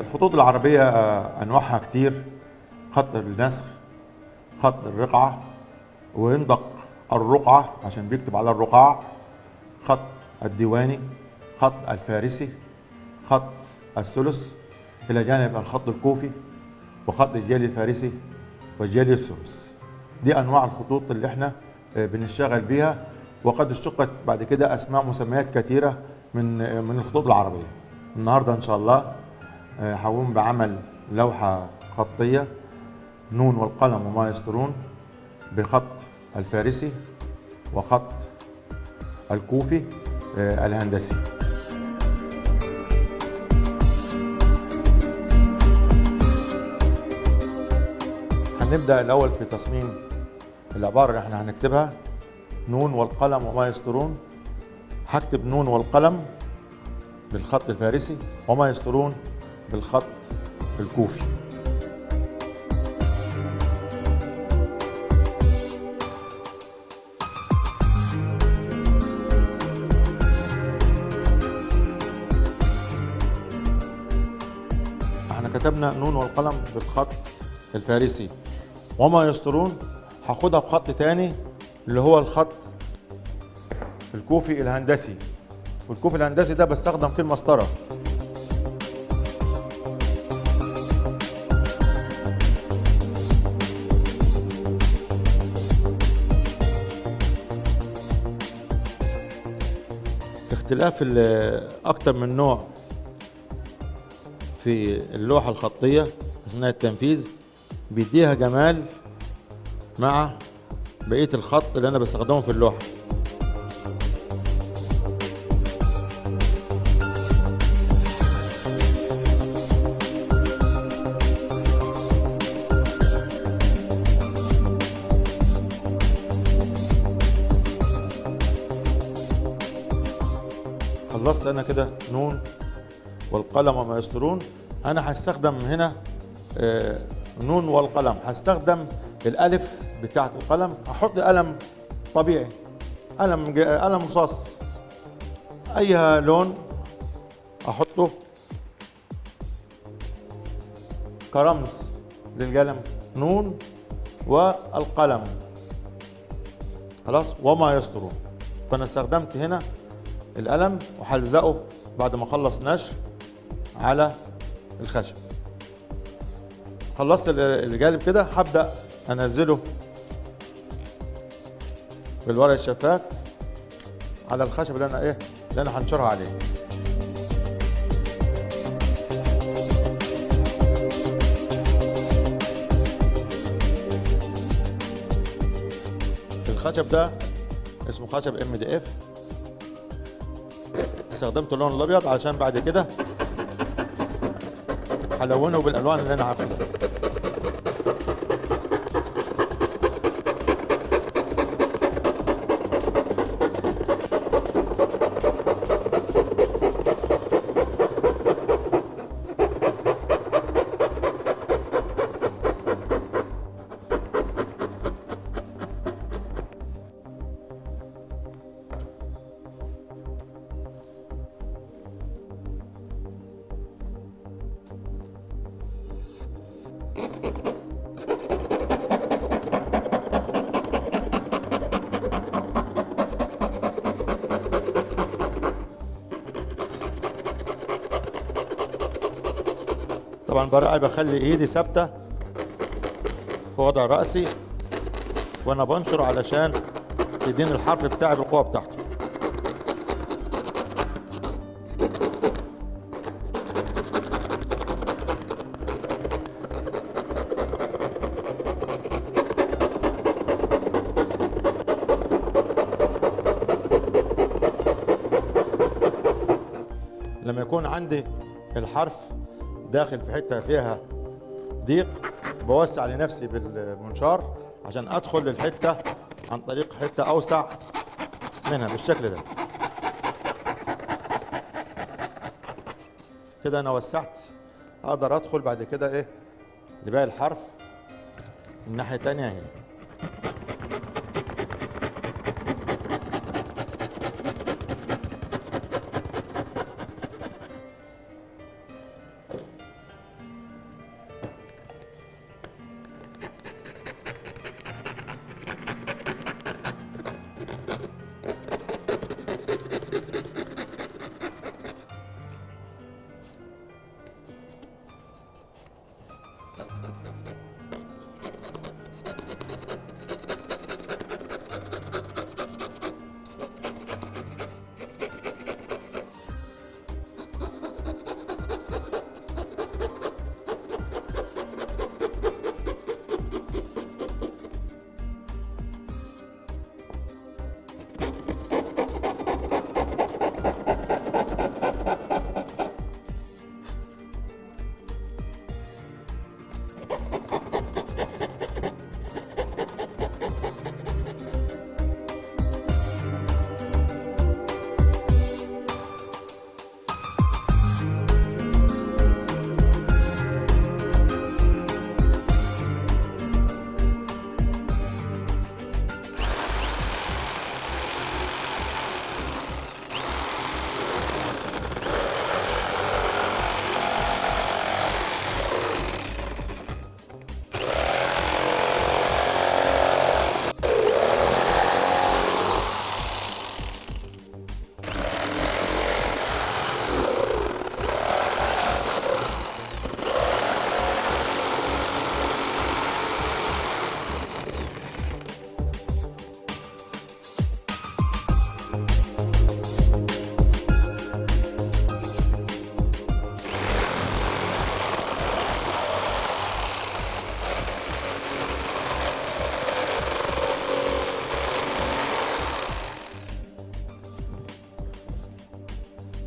الخطوط العربية أنواعها كتير: خط النسخ، خط الرقعة، ويندق الرقعة عشان بيكتب على الرقاع، خط الديواني، خط الفارسي، خط الثلث، إلى جانب الخط الكوفي وخط الجالي الفارسي والجالي الثلث. دي أنواع الخطوط اللي احنا بنشتغل بيها، وقد اشتقت بعد كده أسماء مسميات كثيرة من الخطوط العربية. النهاردة إن شاء الله هقوم بعمل لوحة خطية نون والقلم وما يسطرون بخط الفارسي وخط الكوفي الهندسي. هنبدأ الأول في تصميم العبارة اللي احنا هنكتبها: نون والقلم وما يسطرون. هكتب نون والقلم بالخط الفارسي وما يسطرون بالخط الكوفي. احنا كتبنا نون والقلم بالخط الفارسي وما يسطرون، هاخدها بخط تاني اللي هو الخط الكوفي الهندسي، والكوفي الهندسي ده بستخدم فيه المسطرة. اختلاف اكتر من نوع في اللوحة الخطية اثناء التنفيذ بيديها جمال مع بقية الخط اللي انا بستخدمه في اللوحة. خلصت انا كده نون والقلم وما يسطرون. انا هستخدم هنا نون والقلم، هستخدم الالف بتاعت القلم. هحط قلم طبيعي، قلم رصاص اي لون احطه كرمز للقلم، نون والقلم. خلاص، وما يسطرون. فانا استخدمت هنا القلم وهلزقه بعد ما اخلص نشر على الخشب. خلصت الجانب كده، هبدأ انزله بالورق الشفاف على الخشب اللي انا هنشرها عليه. الخشب ده اسمه خشب MDF. استخدمت اللون الابيض علشان بعد كده هلونه بالالوان اللي انا هاخدها. طبعا براعي بخلي ايدي ثابته في وضع راسي وانا بنشر علشان تديني الحرف بتاعي بالقوه بتاعته. لما يكون عندي الحرف داخل في حته فيها ضيق بوسع لنفسي بالمنشار عشان ادخل للحته عن طريق حته اوسع منها بالشكل ده. كده انا وسعت، اقدر ادخل بعد كده لباقي الحرف من الناحيه الثانيه اهي.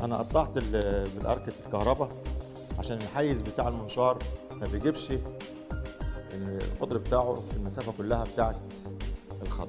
انا قطعت بالاركة الكهرباء عشان الحيز بتاع المنشار ما بيجيبش القطر بتاعه المسافة كلها بتاعت الخط.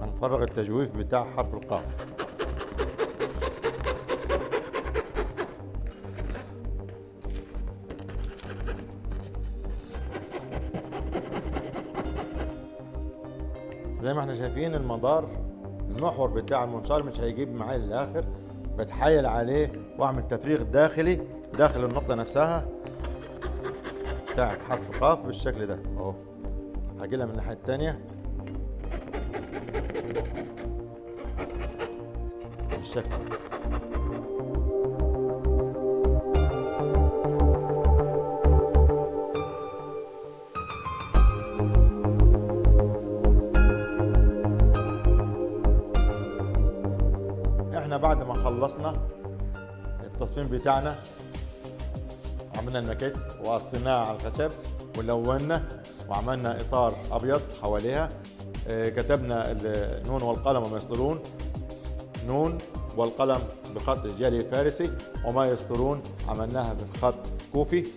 هنفرغ التجويف بتاع حرف القاف. زي ما احنا شايفين المدار المحور بتاع المنشار مش هيجيب معايا للاخر، بتحايل عليه واعمل تفريغ داخلي داخل النقطة نفسها بتاعت حرف القاف بالشكل ده اهو. هجيلها من الناحية التانية بالشكل ده. احنا بعد ما خلصنا التصميم بتاعنا عملنا الماكيت وقصيناها على الخشب ولونا وعملنا اطار ابيض حواليها. كتبنا النون والقلم وما يسطرون، نون والقلم بخط جالي فارسي، وما يسطرون عملناها بالخط كوفي.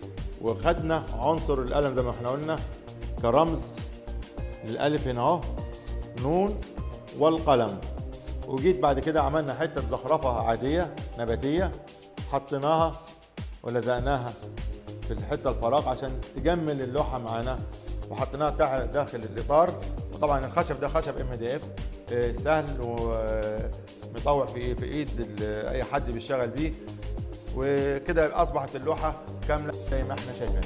وخدنا عنصر القلم زي ما احنا قلنا كرمز للالف هنا اهو، نون والقلم. وجيت بعد كده عملنا حته زخرفه عاديه نباتيه حطيناها ولزقناها في الحته الفراغ عشان تجمل اللوحه معانا، وحطيناها داخل الاطار. وطبعا الخشب ده خشب MDF سهل ومطوع في ايد اي حد بيشتغل بيه، وكده اصبحت اللوحه كامله زي ما احنا شايفين.